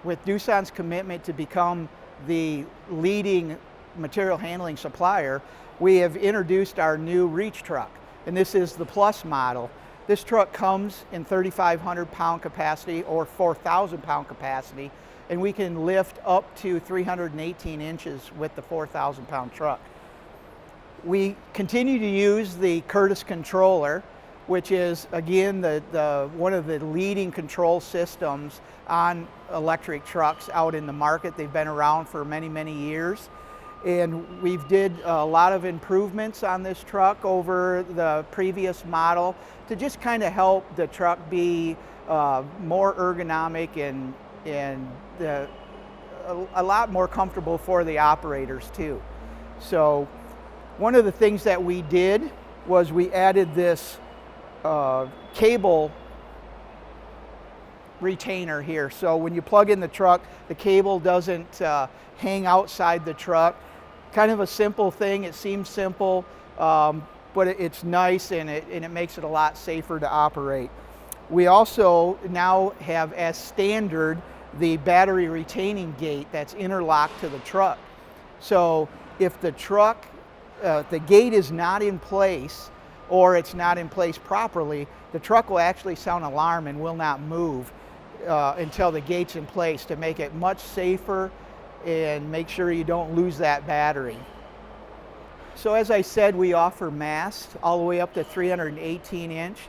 With Doosan's commitment to become the leading material handling supplier, we have introduced our new Reach Truck, and this is the Plus model. This truck comes in 3,500 pound capacity or 4,000 pound capacity, and we can lift up to 318 inches with the 4,000 pound truck. We continue to use the Curtis controller, which is again one of the leading control systems on electric trucks out in the market. They've been around for many years, and we've did a lot of improvements on this truck over the previous model to just kind of help the truck be more ergonomic and a lot more comfortable for the operators too. So one of the things that we did was we added this cable retainer here. So when you plug in the truck, the cable doesn't hang outside the truck. Kind of a simple thing. It seems simple, but it's nice, and it makes it a lot safer to operate. We also now have as standard the battery retaining gate that's interlocked to the truck. So if the truck, the gate is not in place, or it's not in place properly, the truck will actually sound an alarm and will not move until the gate's in place, to make it much safer and make sure you don't lose that battery. So as I said, we offer masts all the way up to 318 inch.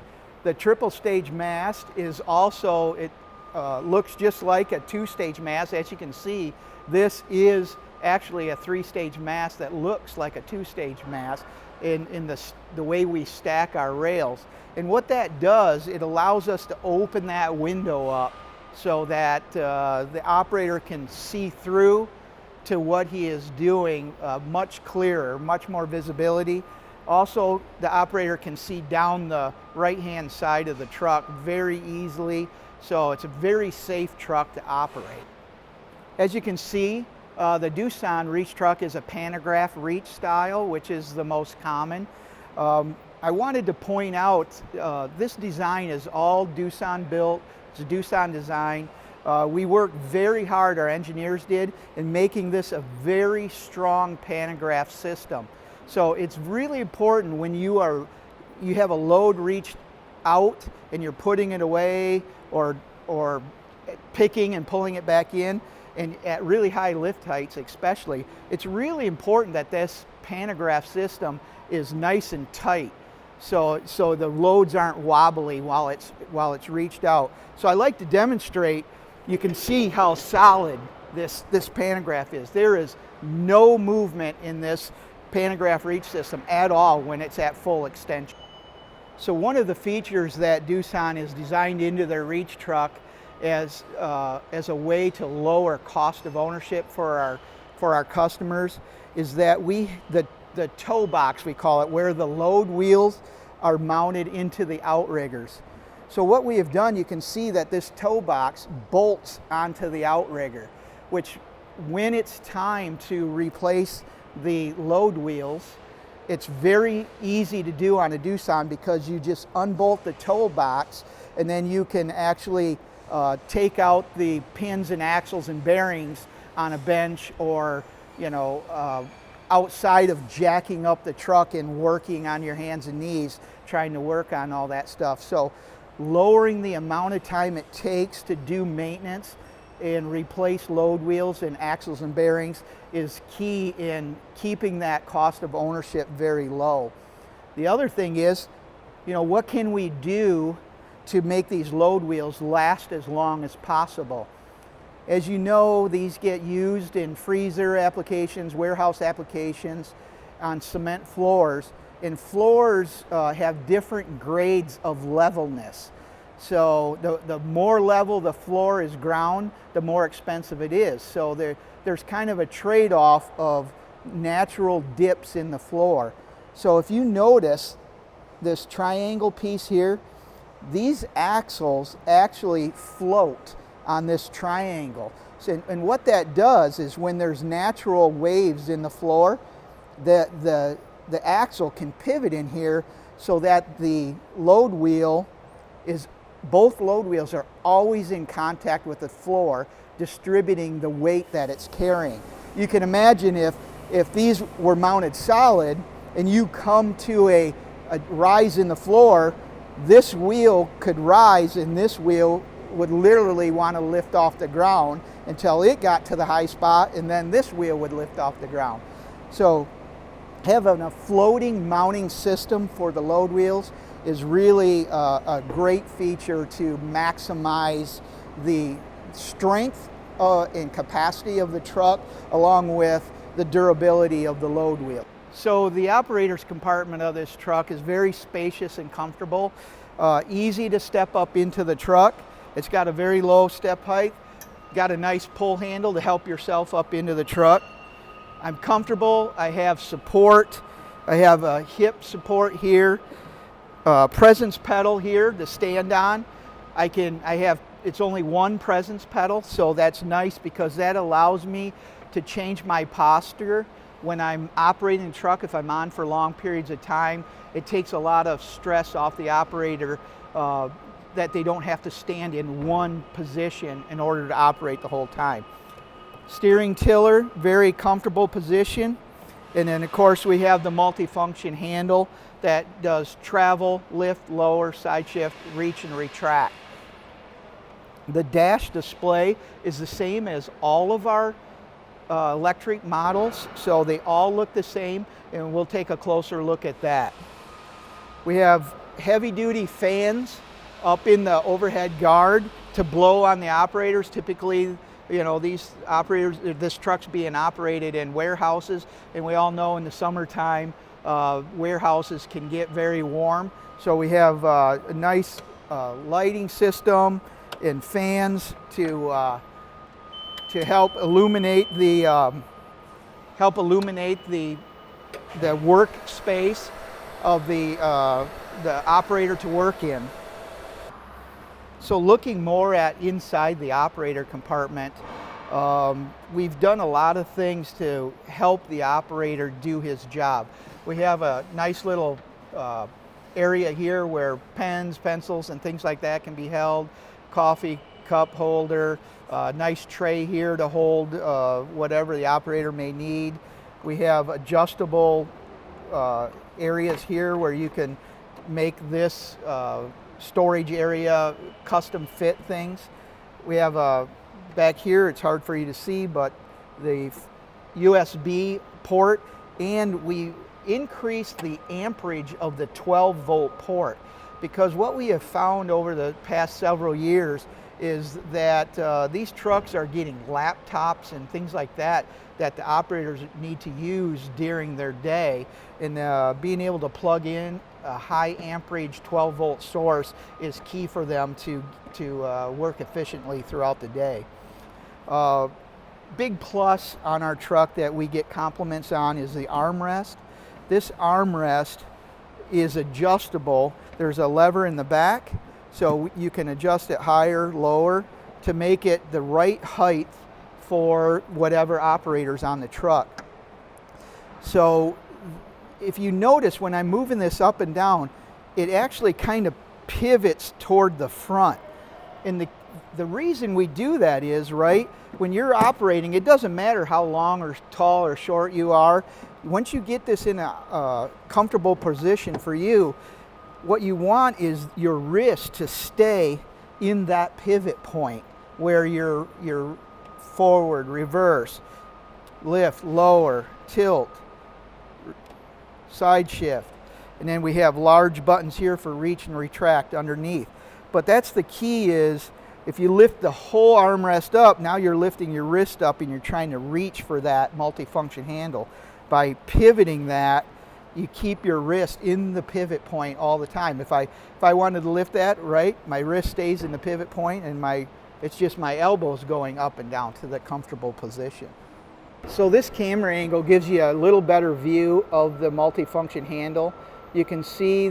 The triple stage mast is also, it looks just like a two-stage mast. As you can see, this is actually a three-stage mast that looks like a two-stage mast in the way we stack our rails. And what that does, it allows us to open that window up so that the operator can see through to what he is doing much clearer, much more visibility. Also, the operator can see down the right-hand side of the truck very easily, so it's a very safe truck to operate. As you can see, the Doosan Reach Truck is a Pantograph reach style, which is the most common. I wanted to point out this design is all Doosan built. It's a Doosan design. We worked very hard, our engineers did, in making this a very strong pantograph system. So it's really important when you have a load reached out and you're putting it away or picking and pulling it back in, and at really high lift heights especially, it's really important that this pantograph system is nice and tight, so the loads aren't wobbly while it's reached out. So I like to demonstrate. You can see how solid this pantograph is. There is no movement in this pantograph reach system at all when it's at full extension. So one of the features that Doosan is designed into their reach truck as a way to lower cost of ownership for our customers is that the toe box, we call it, where the load wheels are mounted into the outriggers. So what we have done, you can see that this toe box bolts onto the outrigger, which when it's time to replace the load wheels, it's very easy to do on a Doosan because you just unbolt the toe box, and then you can actually take out the pins and axles and bearings on a bench, or outside of jacking up the truck and working on your hands and knees trying to work on all that stuff. So lowering the amount of time it takes to do maintenance and replace load wheels and axles and bearings is key in keeping that cost of ownership very low. The other thing is, what can we do to make these load wheels last as long as possible? As you know, these get used in freezer applications, warehouse applications, on cement floors, and floors have different grades of levelness. So the more level the floor is ground, the more expensive it is. So there's kind of a trade-off of natural dips in the floor. So if you notice this triangle piece here, these axles actually float on this triangle. So, and what that does is when there's natural waves in the floor, the axle can pivot in here so that the load wheel is both load wheels are always in contact with the floor, distributing the weight that it's carrying. You can imagine if these were mounted solid and you come to a rise in the floor, this wheel could rise and this wheel would literally want to lift off the ground until it got to the high spot, and then this wheel would lift off the ground. So having a floating mounting system for the load wheels is really a great feature to maximize the strength and capacity of the truck, along with the durability of the load wheel. So the operator's compartment of this truck is very spacious and comfortable, easy to step up into the truck. It's got a very low step height, got a nice pull handle to help yourself up into the truck. I'm comfortable, I have support, I have a hip support here, presence pedal here to stand on. It's only one presence pedal, so that's nice because that allows me to change my posture when I'm operating the truck. If I'm on for long periods of time, it takes a lot of stress off the operator that they don't have to stand in one position in order to operate the whole time. Steering tiller, very comfortable position. And then of course we have the multifunction handle that does travel, lift, lower, side shift, reach and retract. The dash display is the same as all of our electric models, so they all look the same, and we'll take a closer look at that. We have heavy-duty fans up in the overhead guard to blow on the operators. Typically, you know, these operators, this truck's being operated in warehouses, and we all know in the summertime warehouses can get very warm. So we have a nice lighting system and fans to help illuminate the workspace of the operator to work in. So looking more at inside the operator compartment, we've done a lot of things to help the operator do his job. We have a nice little area here where pens, pencils, and things like that can be held, coffee cup holder, nice tray here to hold whatever the operator may need. We have adjustable areas here where you can make this storage area custom fit things. We have back here, it's hard for you to see, but the USB port, and we increased the amperage of the 12-volt port, because what we have found over the past several years is that these trucks are getting laptops and things like that that the operators need to use during their day, and being able to plug in a high amperage 12-volt source is key for them to work efficiently throughout the day. Big plus on our truck that we get compliments on is the armrest. This armrest is adjustable. There's a lever in the back, so you can adjust it higher, lower, to make it the right height for whatever operator's on the truck. So if you notice, when I'm moving this up and down, it actually kind of pivots toward the front. And the reason we do that is, right, when you're operating, it doesn't matter how long or tall or short you are. Once you get this in a comfortable position for you, what you want is your wrist to stay in that pivot point where you're forward, reverse, lift, lower, tilt, side shift. And then we have large buttons here for reach and retract underneath. But that's the key, is if you lift the whole armrest up, now you're lifting your wrist up and you're trying to reach for that multifunction handle. By pivoting that, you keep your wrist in the pivot point all the time. If I wanted to lift that, right, my wrist stays in the pivot point, and it's just my elbows going up and down to the comfortable position. So this camera angle gives you a little better view of the multifunction handle. You can see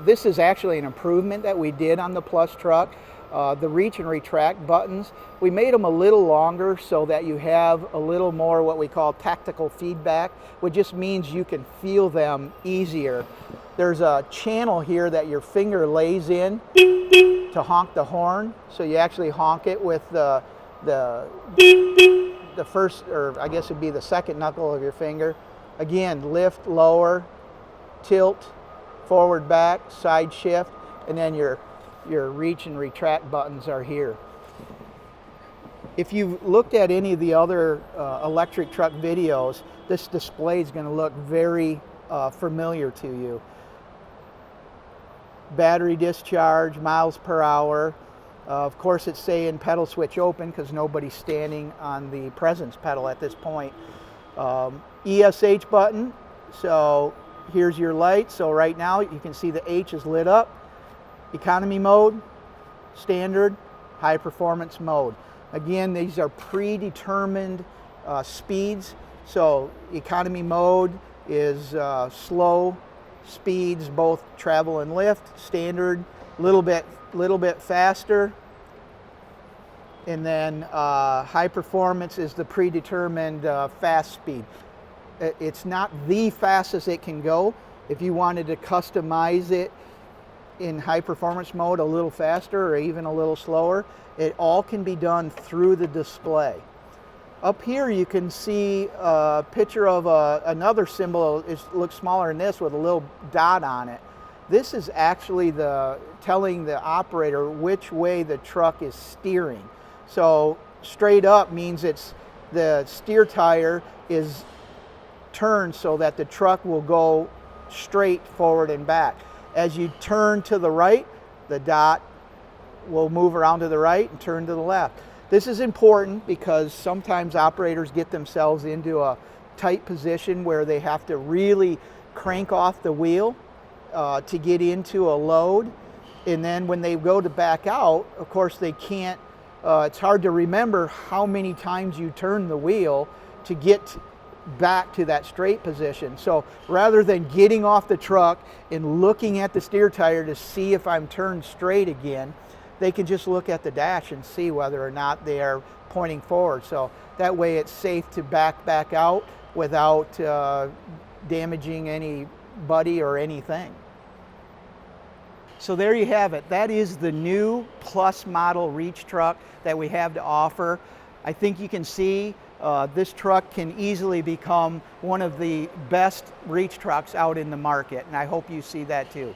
this is actually an improvement that we did on the Plus truck. The reach and retract buttons, we made them a little longer so that you have a little more what we call tactical feedback, which just means you can feel them easier. There's a channel here that your finger lays in to honk the horn. So you actually honk it with the first, or I guess it'd be the second knuckle of your finger. Again, lift, lower, tilt, forward, back, side shift, and then your reach and retract buttons are here. If you've looked at any of the other electric truck videos, this display is going to look very familiar to you. Battery discharge, miles per hour. Of course, it's saying pedal switch open because nobody's standing on the presence pedal at this point. ESH button, so here's your light. So right now you can see the H is lit up. Economy mode, standard, high performance mode. Again, these are predetermined speeds. So economy mode is slow speeds, both travel and lift. Standard, little bit faster. And then high performance is the predetermined fast speed. It's not the fastest it can go. If you wanted to customize it in high performance mode a little faster or even a little slower, it all can be done through the display. Up here you can see a picture of another symbol. It looks smaller than this with a little dot on it. This is actually telling the operator which way the truck is steering. So straight up means the steer tire is turned so that the truck will go straight forward and back. As you turn to the right, the dot will move around to the right and turn to the left. This is important because sometimes operators get themselves into a tight position where they have to really crank off the wheel to get into a load. And then when they go to back out, of course they can't, it's hard to remember how many times you turn the wheel to get back to that straight position. So rather than getting off the truck and looking at the steer tire to see if I'm turned straight again, they can just look at the dash and see whether or not they are pointing forward. So that way it's safe to back out without damaging anybody or anything. So there you have it. That is the new Plus model reach truck that we have to offer. I think you can see this truck can easily become one of the best reach trucks out in the market, and I hope you see that too.